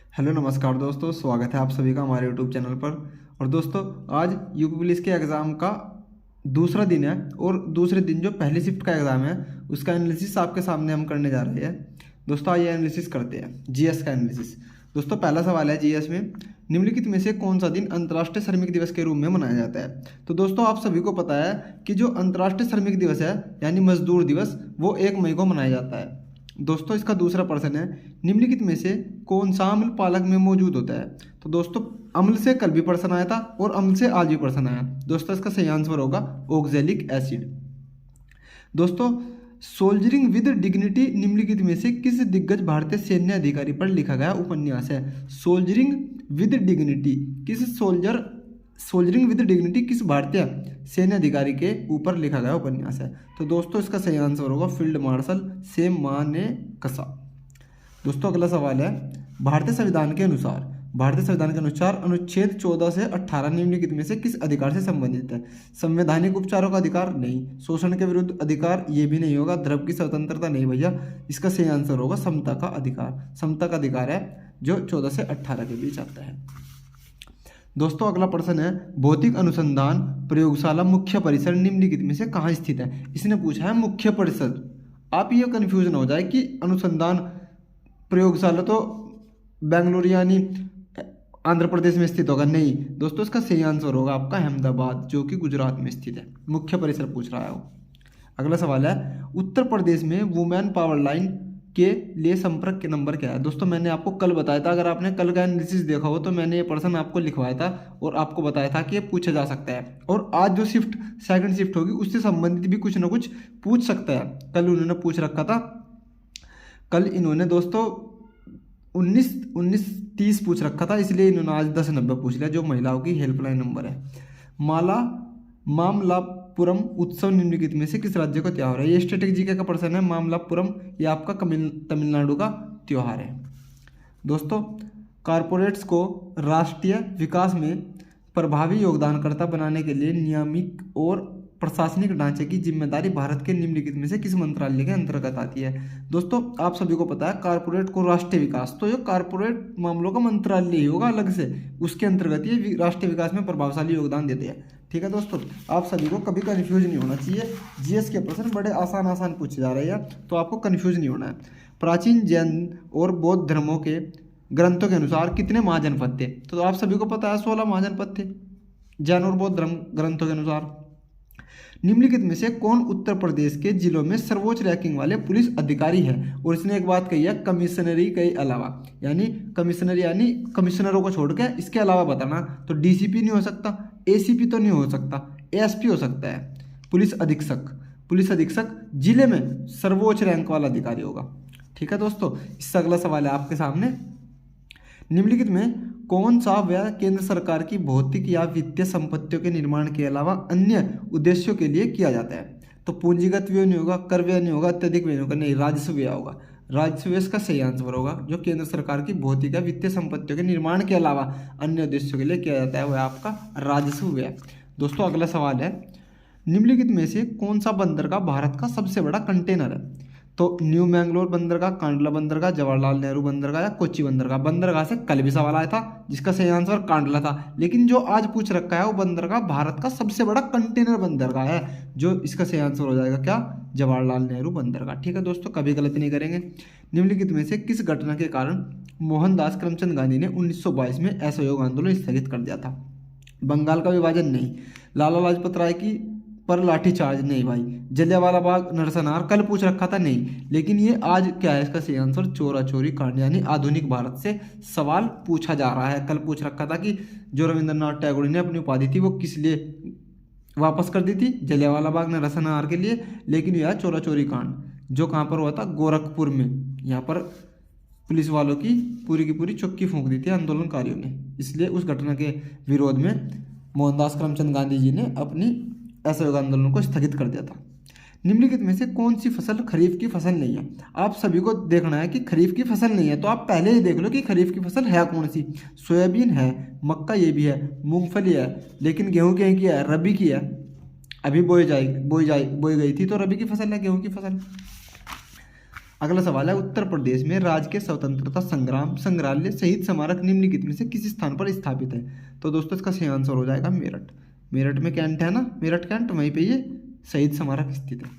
Hello नमस्कार दोस्तों, स्वागत है आप सभी का हमारे यूट्यूब चैनल पर। और दोस्तों, आज यूपी पुलिस के एग्ज़ाम का दूसरा दिन है और दूसरे दिन जो पहली शिफ्ट का एग्ज़ाम है उसका एनालिसिस आपके सामने हम करने जा रहे हैं। दोस्तों आइए एनालिसिस करते हैं जीएस का एनालिसिस। दोस्तों पहला सवाल है जीएस में, निम्नलिखित में से कौन सा दिन अंतर्राष्ट्रीय श्रमिक दिवस के रूप में मनाया जाता है। तो दोस्तों आप सभी को पता है कि जो अंतर्राष्ट्रीय श्रमिक दिवस है यानी मजदूर दिवस वो 1 मई को मनाया जाता है। दोस्तों इसका दूसरा प्रश्न है, निम्नलिखित में से कौन सा अम्ल पालक में मौजूद होता है। तो दोस्तों अम्ल से कल भी प्रश्न आया था और अम्ल से आज भी प्रश्न आया। दोस्तों इसका सही आंसर होगा ऑक्जेलिक एसिड। दोस्तों सोल्जरिंग विद डिग्निटी निम्नलिखित में से किस दिग्गज भारतीय सैन्य अधिकारी पर लिखा गया उपन्यास है। Soldiering with dignity soldiering with dignity किस भारतीय सैन्य अधिकारी के ऊपर लिखा गया उपन्यास है। तो दोस्तों इसका सही आंसर होगा फील्ड मार्शल सेम मानेकशॉ। दोस्तों अगला सवाल है, भारतीय संविधान के अनुसार अनुच्छेद 14 से 18 निम्नलिखित में से किस अधिकार से संबंधित है। संवैधानिक उपचारों का अधिकार नहीं, शोषण के विरुद्ध अधिकार ये भी नहीं होगा, द्रव्य की स्वतंत्रता नहीं भैया, इसका सही आंसर होगा समता का अधिकार। समता का अधिकार है जो 14 से 18 के बीच आता है। दोस्तों अगला प्रश्न है, भौतिक अनुसंधान प्रयोगशाला मुख्य परिसर निम्नलिखित में से कहाँ स्थित है। इसने पूछा है मुख्य परिसर। आप ये कंफ्यूजन हो जाए कि अनुसंधान प्रयोगशाला तो बेंगलुरु यानी आंध्र प्रदेश में स्थित होगा, नहीं दोस्तों इसका सही आंसर होगा आपका अहमदाबाद जो कि गुजरात में स्थित है। मुख्य परिसर पूछ रहा है वो। अगला सवाल है, उत्तर प्रदेश में वुमेन पावर लाइन के लिए संपर्क के नंबर क्या है। दोस्तों मैंने आपको कल बताया था, अगर आपने कल का एनालिसिस देखा हो तो मैंने ये प्रश्न आपको लिखवाया था और आपको बताया था कि ये पूछा जा सकता है। और आज जो सेकंड शिफ्ट होगी उससे संबंधित भी कुछ ना कुछ पूछ सकता है। कल उन्होंने पूछ रखा था, कल इन्होंने दोस्तों 1930 पूछ रखा था, इसलिए इन्होंने आज 1090 पूछ लिया जो महिलाओं की हेल्पलाइन नंबर है। मामलापुरम उत्सव निम्नलिखित में से किस राज्य का त्यौहार है। ये स्टैटिक जीके का प्रश्न है। मामलापुरम ये आपका तमिलनाडु का त्यौहार है। दोस्तों कारपोरेट्स को राष्ट्रीय विकास में प्रभावी योगदानकर्ता बनाने के लिए नियामक और प्रशासनिक ढांचे की जिम्मेदारी भारत के निम्नलिखित में से किस मंत्रालय के अंतर्गत आती है। दोस्तों आप सभी को पता है कारपोरेट को राष्ट्रीय विकास, तो ये कारपोरेट मामलों का मंत्रालय ही होगा अलग से, उसके अंतर्गत ये राष्ट्रीय विकास में प्रभावशाली योगदान देते हैं। ठीक है दोस्तों, आप सभी को कभी कन्फ्यूज नहीं होना चाहिए। जीएस के प्रश्न बड़े आसान पूछे जा रहे हैं तो आपको कन्फ्यूज नहीं होना है। प्राचीन जैन और बौद्ध धर्मों के ग्रंथों के अनुसार कितने महाजनपद थे। तो आप सभी को पता है 16 महाजनपद थे जैन और बौद्ध धर्म ग्रंथों के अनुसार। निम्नलिखित में से कौन उत्तर प्रदेश के जिलों में सर्वोच्च रैंकिंग वाले पुलिस अधिकारी है। और इसने एक बात कही है, कमिश्नरी के अलावा, यानी कमिश्नर यानी कमिश्नरों को छोड़ के इसके अलावा बताना। तो डीसीपी नहीं हो सकता, एसीपी तो नहीं हो सकता, एएसपी हो सकता है। पुलिस अधीक्षक जिले में सर्वोच्च रैंक वाला अधिकारी होगा। ठीक है दोस्तों, इससे अगला सवाल है आपके सामने, निम्नलिखित में कौन सा व्यय केंद्र सरकार की भौतिक या वित्तीय संपत्तियों के निर्माण के अलावा अन्य उद्देश्यों के लिए किया जाता है। तो पूंजीगत व्यय नहीं होगा, कर व्यय नहीं होगा, अत्यधिक व्यय नहीं होगा, नहीं राजस्व व्यय होगा। राजस्व व्यय का सही आंसर होगा जो केंद्र सरकार की भौतिक या वित्तीय संपत्तियों के निर्माण के अलावा अन्य उद्देश्यों के लिए किया जाता है, वह आपका राजस्व व्यय। दोस्तों अगला सवाल है, निम्नलिखित में से कौन सा बंदरगाह भारत का सबसे बड़ा कंटेनर है। तो न्यू मैंगलोर बंदरगाह, कांडला बंदरगाह, जवाहरलाल नेहरू बंदरगाह या कोच्चि बंदरगाह। बंदरगाह से कल भी सवाल आया था जिसका सही आंसर कांडला था, लेकिन जो आज पूछ रखा है वो बंदरगाह भारत का सबसे बड़ा कंटेनर बंदरगाह है, जो इसका सही आंसर हो जाएगा क्या, जवाहरलाल नेहरू बंदरगाह। ठीक है दोस्तों, कभी गलती नहीं करेंगे। निम्नलिखित में से किस घटना के कारण मोहनदास करमचंद गांधी ने 1922 में असहयोग आंदोलन स्थगित कर दिया था। बंगाल का विभाजन नहीं, लाला लाजपत राय की पर लाठीचार्ज नहीं भाई, जलियांवाला बाग नरसंहार कल पूछ रखा था नहीं, लेकिन ये आज क्या है इसका सही आंसर, चोरा चोरी कांड यानी आधुनिक भारत से सवाल पूछा जा रहा है। कल पूछ रखा था कि जो रविंद्रनाथ टैगोर ने अपनी उपाधि थी वो किस लिए वापस कर दी थी, जलियांवाला बाग नरसंहार के लिए, लेकिन यह चोरा चोरी कांड जो कहाँ पर हुआ था, गोरखपुर में। यहाँ पर पुलिस वालों की पूरी चौकी फूंक दी थी आंदोलनकारियों ने, इसलिए उस घटना के विरोध में मोहनदास करमचंद गांधी जी ने अपनी असहयोग आंदोलन को स्थगित कर दिया था। निम्नलिखित में से कौन सी फसल खरीफ की फसल नहीं है। आप सभी को देखना है कि खरीफ की फसल नहीं है, तो आप पहले ही देख लो कि खरीफ की फसल है कौन सी। सोयाबीन है, मक्का ये भी है, मूंगफली है, लेकिन गेहूं की है, रबी की है, अभी बोई गई थी, तो रबी की फसल है, गेहूं की फसल। अगला सवाल है, उत्तर प्रदेश में राज्य के स्वतंत्रता संग्राम संग्रहालय शहीद स्मारक निम्नलिखित में से किस स्थान पर स्थापित है? तो दोस्तों इसका सही आंसर हो जाएगा मेरठ। मेरठ में कैंट है ना, मेरठ कैंट, वहीं पे ये शहीद स्मारक स्थित है।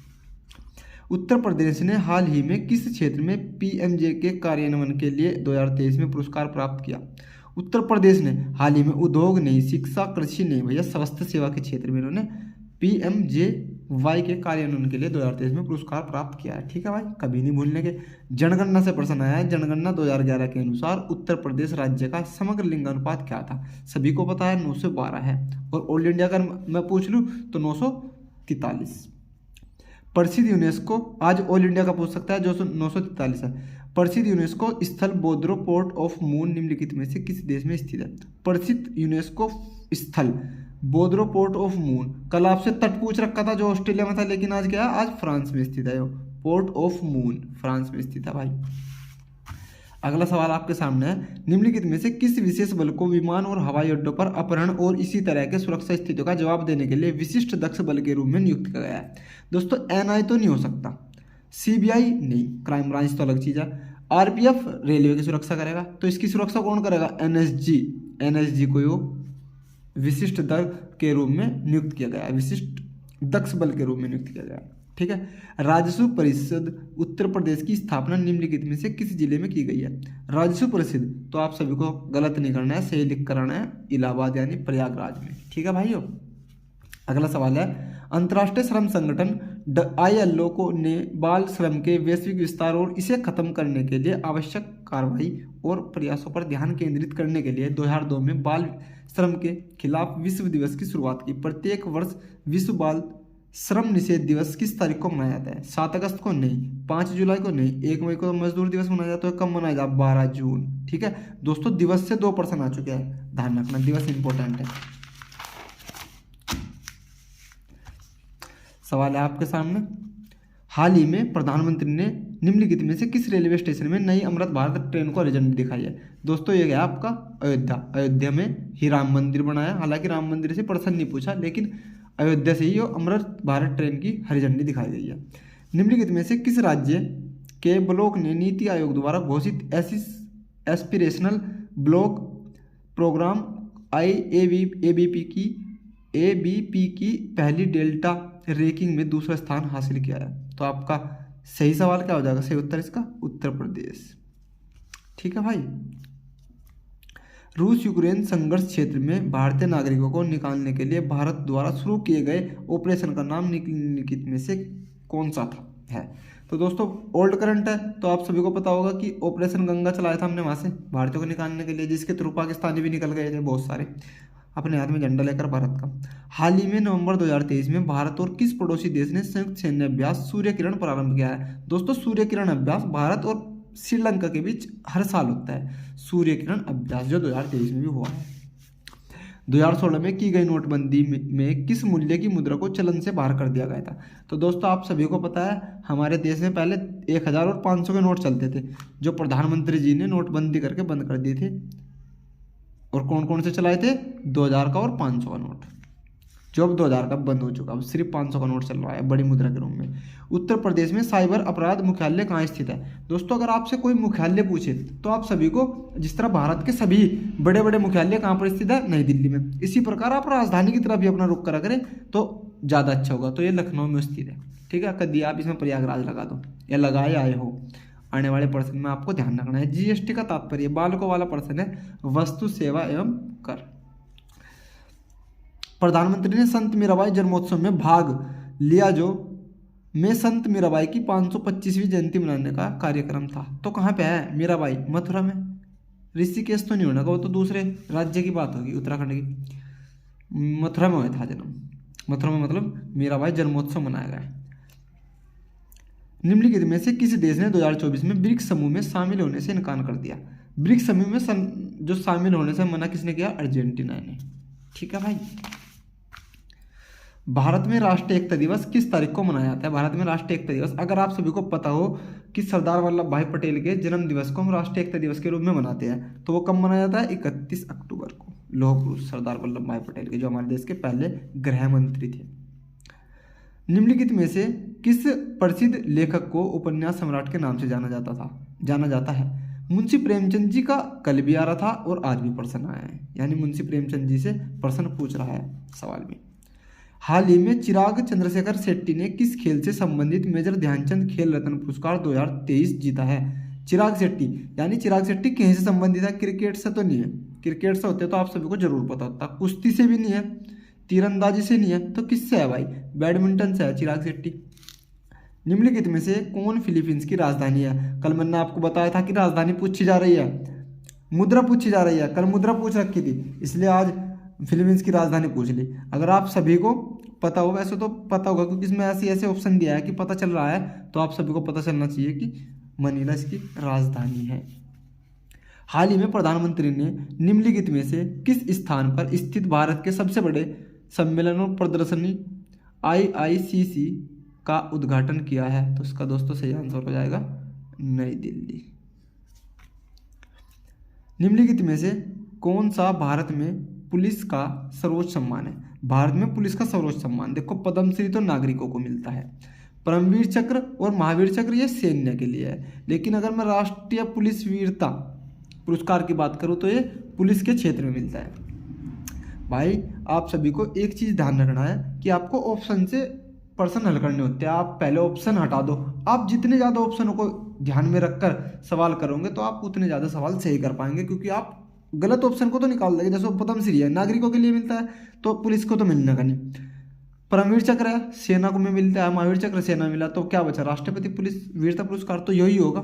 उत्तर प्रदेश ने हाल ही में किस क्षेत्र में पीएमजे के कार्यान्वयन के लिए 2023 में पुरस्कार प्राप्त किया? उत्तर प्रदेश ने हाल ही में उद्योग नहीं, शिक्षा, कृषि नहीं भैया, स्वास्थ्य सेवा के क्षेत्र में इन्होंने पीएमजेवाई के कार्यान्वयन के लिए 2023 में पुरस्कार प्राप्त किया है। ठीक है भाई, कभी नहीं भूलने के। जनगणना से प्रश्न आया है। जनगणना 2011 के अनुसार उत्तर प्रदेश राज्य का समग्र लिंगानुपात क्या था? सभी को पता है 912 है, और ऑल इंडिया का मैं पूछ लूँ तो 943। प्रसिद्ध यूनेस्को, आज ऑल इंडिया का पूछ सकता है, जो 943 है। प्रसिद्ध यूनेस्को स्थल बोद्रो पोर्ट ऑफ मून निम्नलिखित में से किस देश में स्थित है? प्रसिद्ध यूनेस्को स्थल बोद्रो पोर्ट ऑफ मून, कल आपसे तट पूछ रखा था जो ऑस्ट्रेलिया में था, लेकिन आज क्या है, आज फ्रांस में स्थित है। पोर्ट ऑफ मून फ्रांस में स्थित है भाई। अगला सवाल आपके सामने है, निम्नलिखित में से किस विशेष बल को विमान और हवाई अड्डों पर अपहरण और इसी तरह के सुरक्षा स्थितियों का जवाब देने के लिए विशिष्ट दक्ष बल के रूप में नियुक्त किया गया है? दोस्तों एनआई तो नहीं हो सकता, सीबीआई नहीं, क्राइम ब्रांच तो अलग चीज़ है। आरपीएफ रेलवे की सुरक्षा करेगा, तो इसकी सुरक्षा कौन करेगा? एनएसजी को यो विशिष्ट दल के रूप में नियुक्त किया गया है, विशिष्ट दक्ष बल के रूप में नियुक्त किया गया है। ठीक है। राजस्व परिषद उत्तर प्रदेश की स्थापना निम्नलिखित में से किस जिले में की गई है? राजस्व परिषद, तो आप सभी को गलत नहीं करना है, सही लिख कर आना है, इलाहाबाद यानी प्रयागराज में। ठीक है भाइयों। अगला सवाल है, अंतर्राष्ट्रीय श्रम संगठन ILO को ने बाल श्रम के वैश्विक विस्तार और इसे खत्म करने के लिए आवश्यक कार्रवाई और प्रयासों पर ध्यान केंद्रित करने के लिए 2002 में बाल श्रम के खिलाफ विश्व दिवस की शुरुआत की। प्रत्येक वर्ष विश्व बाल श्रम निषेध दिवस किस तारीख को मनाया जाता है? 7 अगस्त को नहीं, 5 जुलाई को नहीं, 1 मई को मजदूर दिवस मनाया जाता है। कब मनाया जाता है? 12 जून। ठीक है दोस्तों, दिवस से 2% आ चुके हैं, ध्यान रखना, दिवस इंपॉर्टेंट है। सवाल है आपके सामने, हाल ही में प्रधानमंत्री ने निम्नलिखित में से किस रेलवे स्टेशन में नई अमृत भारत ट्रेन को हरी झंडी दिखाई है? दोस्तों ये गया आपका अयोध्या। अयोध्या में ही राम मंदिर बनाया, हालांकि राम मंदिर से प्रश्न नहीं पूछा, लेकिन अयोध्या से ही अमृत भारत ट्रेन की हरी झंडी दिखाई गई है। निम्नलिखित में से किस राज्य के ब्लॉक ने नीति आयोग द्वारा घोषित एस्पिरेशनल ब्लॉक प्रोग्राम ABP की पहली डेल्टा रैंकिंग में दूसरा स्थान हासिल किया है? तो आपका सही सवाल क्या हो जाएगा? सही उत्तर इसका उत्तर प्रदेश। ठीक है भाई। रूस यूक्रेन संघर्ष क्षेत्र में भारतीय नागरिकों को निकालने के लिए भारत द्वारा शुरू किए गए ऑपरेशन का नाम निम्नलिखित में से कौन सा था है? तो दोस्तों ओल्ड करंट है, तो आप सभी को पता होगा कि ऑपरेशन गंगा चलाया था हमने वहां से भारतीयों को निकालने के लिए, जिसके थ्रू पाकिस्तानी भी निकल गए थे बहुत सारे अपने हाथ में झंडा लेकर भारत का। हाल ही में नवंबर 2023 में भारत और किस पड़ोसी देश ने संयुक्त सैन्य अभ्यास सूर्य किरण प्रारंभ किया है? दोस्तों सूर्य किरण अभ्यास भारत और श्रीलंका के बीच हर साल होता है, सूर्य किरण अभ्यास, जो 2023 में भी हुआ है। 2016 में की गई नोटबंदी में किस मूल्य की मुद्रा को चलन से बाहर कर दिया गया था? तो दोस्तों आप सभी को पता है, हमारे देश में पहले 1000 और 500 के नोट चलते थे, जो प्रधानमंत्री जी ने नोटबंदी करके बंद कर दिए थे। और कौन कौन से चलाए थे? 2000 का और 500 का नोट, जो अब 2000 का बंद हो चुका, अब सिर्फ 500 का नोट चल रहा है बड़ी मुद्रा के रूप में। उत्तर प्रदेश में साइबर अपराध मुख्यालय कहाँ स्थित है? दोस्तों अगर आपसे कोई मुख्यालय पूछे तो आप सभी को, जिस तरह भारत के सभी बड़े बड़े मुख्यालय कहाँ पर स्थित है? नई दिल्ली में, इसी प्रकार आप राजधानी की तरफ भी अपना रुख करा करें तो ज़्यादा अच्छा होगा। तो ये लखनऊ में स्थित है। ठीक है, कभी आप इसमें प्रयागराज लगा दो या लगाए आए हो, आने वाले प्रश्न में आपको ध्यान रखना है। जीएसटी का तात्पर्य बालकों वाला प्रश्न है, वस्तु सेवा एवं कर। प्रधानमंत्री ने संत मीराबाई जन्मोत्सव में भाग लिया, जो में संत मीराबाई की 525वीं जयंती मनाने का कार्यक्रम था। तो कहाँ पे है मीराबाई? मथुरा में। ऋषिकेश तो नहीं होना का, वो तो दूसरे राज्य की बात होगी, उत्तराखंड की। मथुरा में हुआ था जन्म, मथुरा में, मतलब मीराबाई जन्मोत्सव मनाया गया। निम्नलिखित में से किसी देश ने 2024 में ब्रिक्स समूह में शामिल होने से इनकार कर दिया? ब्रिक्स समूह में जो शामिल होने से मना किसने किया? अर्जेंटीना ने। ठीक है भाई। भारत में राष्ट्रीय एकता दिवस किस तारीख को मनाया जाता है? भारत में राष्ट्रीय एकता दिवस, अगर आप सभी को पता हो कि सरदार वल्लभ भाई पटेल के जन्म दिवस को हम राष्ट्रीय एकता दिवस के रूप में मनाते हैं, तो वो कब मनाया जाता है? 31 अक्टूबर को। लौह पुरुष सरदार वल्लभ भाई पटेल के, जो हमारे देश के पहले गृह मंत्री थे। निम्नलिखित में से किस प्रसिद्ध लेखक को उपन्यास सम्राट के नाम से जाना जाता है? मुंशी प्रेमचंद जी का कल भी आ रहा था और आज भी प्रश्न आया है, यानी मुंशी प्रेमचंद जी से प्रश्न पूछ रहा है सवाल में। हाल ही में चिराग चंद्रशेखर शेट्टी ने किस खेल से संबंधित मेजर ध्यानचंद खेल रत्न पुरस्कार 2023 जीता है? चिराग शेट्टी, यानी चिराग शेट्टी कहीं से संबंधित है? क्रिकेट से तो नहीं है, क्रिकेट से होते तो आप सभी को जरूर पता होता। कुश्ती से भी नहीं है, तीरंदाजी से नहीं है, तो किससे है भाई? बैडमिंटन से है चिराग शेट्टी। निम्नलिखित में से कौन फिलीपींस की राजधानी है? कल मैंने आपको बताया था कि राजधानी पूछी जा रही है, मुद्रा पूछी जा रही है, कल मुद्रा पूछ रखी थी, इसलिए आज फिलीपींस की राजधानी पूछ ली। अगर आप सभी को पता हो, वैसे तो पता होगा क्योंकि इसमें ऐसे ऑप्शन दिया है कि पता चल रहा है, तो आप सभी को पता चलना चाहिए कि मनीला इसकी राजधानी है। हाल ही में प्रधानमंत्री ने निम्नलिखित में से किस स्थान पर स्थित भारत के सबसे बड़े सम्मेलन और प्रदर्शनी IICC का उद्घाटन किया है? तो इसका दोस्तों सही आंसर हो जाएगा नई दिल्ली। निम्नलिखित में से कौन सा भारत में पुलिस का सर्वोच्च सम्मान है? भारत में पुलिस का सर्वोच्च सम्मान देखो, पद्मश्री तो नागरिकों को मिलता है, परमवीर चक्र और महावीर चक्र ये सैन्य के लिए है, लेकिन अगर मैं राष्ट्रीय पुलिस वीरता पुरस्कार की बात करूं तो ये पुलिस के क्षेत्र में मिलता है। भाई आप सभी को एक चीज़ ध्यान रखना है कि आपको ऑप्शन से प्रश्न हल करने होते हैं। आप पहले ऑप्शन हटा दो, आप जितने ज़्यादा ऑप्शनों को ध्यान में रखकर सवाल करोगे तो आप उतने ज़्यादा सवाल सही कर पाएंगे, क्योंकि आप गलत ऑप्शन को तो निकाल देंगे। जैसे पद्मश्री है नागरिकों के लिए मिलता है, तो पुलिस को तो मिलने का नहीं। परमवीर चक्र है सेना को में मिलता है, महावीर चक्र सेना मिला, तो क्या बचा? राष्ट्रपति पुलिस वीरता पुरस्कार, तो यही होगा।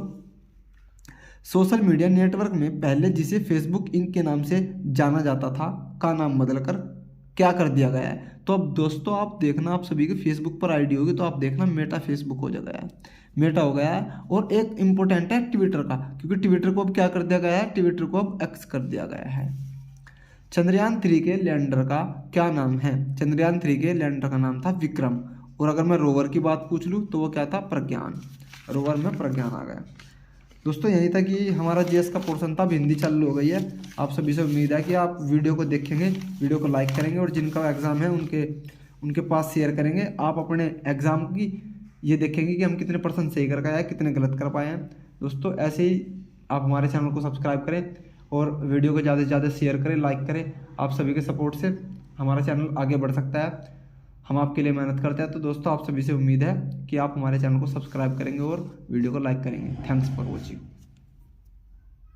सोशल मीडिया नेटवर्क में पहले जिसे फेसबुक इंक के नाम से जाना जाता था का नाम बदलकर क्या कर दिया गया है? तो अब दोस्तों आप देखना, आप सभी की फेसबुक पर आईडी होगी तो आप देखना मेटा फेसबुक हो गया है, मेटा हो गया है। और एक इम्पोर्टेंट है ट्विटर का, क्योंकि ट्विटर को अब क्या कर दिया गया है? ट्विटर को अब एक्स कर दिया गया है। चंद्रयान 3 के लैंडर का क्या नाम है? चंद्रयान 3 के लैंडर का नाम था विक्रम, और अगर मैं रोवर की बात पूछ लूँ तो वो क्या था? प्रज्ञान। रोवर में प्रज्ञान आ गया। दोस्तों यहीं तक कि हमारा जीएस का पोर्शन था, अब हिंदी चालू हो गई है। आप सभी से उम्मीद है कि आप वीडियो को देखेंगे, वीडियो को लाइक करेंगे, और जिनका एग्ज़ाम है उनके पास शेयर करेंगे। आप अपने एग्ज़ाम की ये देखेंगे कि हम कितने % सही कर पाए हैं, कितने गलत कर पाए हैं। दोस्तों ऐसे ही आप हमारे चैनल को सब्सक्राइब करें और वीडियो को ज़्यादा से ज़्यादा शेयर करें, लाइक करें। आप सभी के सपोर्ट से हमारा चैनल आगे बढ़ सकता है, हम आपके लिए मेहनत करते हैं। तो दोस्तों आप सभी से उम्मीद है कि आप हमारे चैनल को सब्सक्राइब करेंगे और वीडियो को लाइक करेंगे। Thanks for watching.